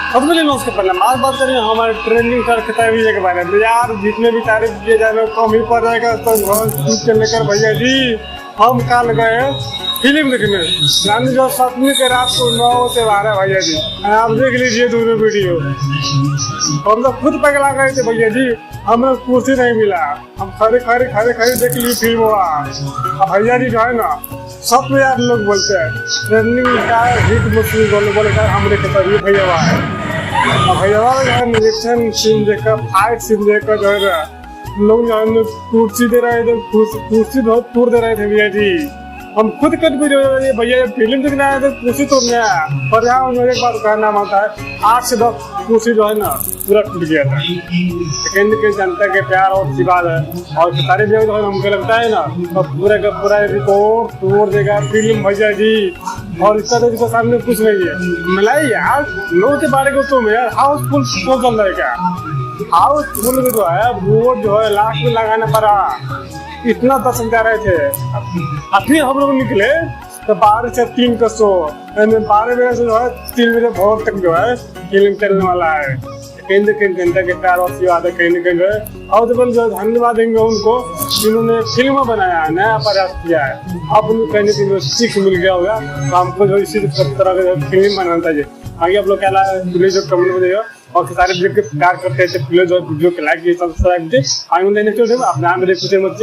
सबके लिए नमस्कार पहले आज बात करें हमारे ट्रेंडिंग सर खिताबी के बारे में। यार जितने भी तारीफ किए जा रहे कम ही पड़ जाएगा तो शूट के लेकर भैया जी हम कल गए फिल्म देखने। गांधी जो 7वीं के रात को 9 से 12 भैया जी आप देख लीजिए दोनों वीडियो। हम लोग खुद पगला गए थे भैया जी, हमें कुर्सी नहीं मिला, हम खड़े देख ली फिल्म हुआ। अब भैया जी जो है ना सब में यार लोग बोलते हैं ट्रेंडिंग का हिट मुस्लिम बोले हमरे के तभी भैया हुआ है। अब भैया जो है एक्शन सीन देखकर फाइट सीन देखकर जो है लोग जो है कुर्सी दे रहे थे, कुर्सी बहुत तोड़ दे रहे थे भैया जी। हम खुद कन्फ्यूज हो रहे भैया फिल्म देखने आए थे कुर्सी तोड़ने आया, पर यहाँ उन्होंने एक बार कहना मानता है 8 से 10 कुर्सी जो है ना पूरा टूट गया था। सेकेंड के जनता के प्यार और आशीर्वाद है और सारे जो है हमको लगता है ना तो पूरे का पूरा रिकॉर्ड तोड़ देगा फिल्म भैया जी। और इसका तो इसके सामने कुछ नहीं है मिलाई यार 9 के 12 को तुम यार हाउसफुल शो चल रहा है क्या? हाउसफुल में जो है वो जो है लास्ट में लगाना पड़ा, इतना दर्शक जा रहे थे। अब फिर हम लोग निकले तो 12 से 3 का शो, 12 बजे से जो है 3 बजे भोर तक जो है फिल्म चलने वाला है। कहीं न कहीं जनता के प्यार और आशीर्वाद है, कहीं न कहीं जो है और जो धन्यवाद देंगे उनको जिन्होंने फिल्म बनाया है, नया प्रयास किया है। अब उनको कहीं न कहीं सीख मिल गया होगा तो हमको जो इसी तरह का फिल्म बनाना चाहिए। आगे आप लोग क्या प्लीज जो कमेंट में देगा और सारे वीडियो के प्यार करते हैं प्लीज वीडियो को लाइक सब्सक्राइब कीजिए। आगे अपना मेरे कुछ मत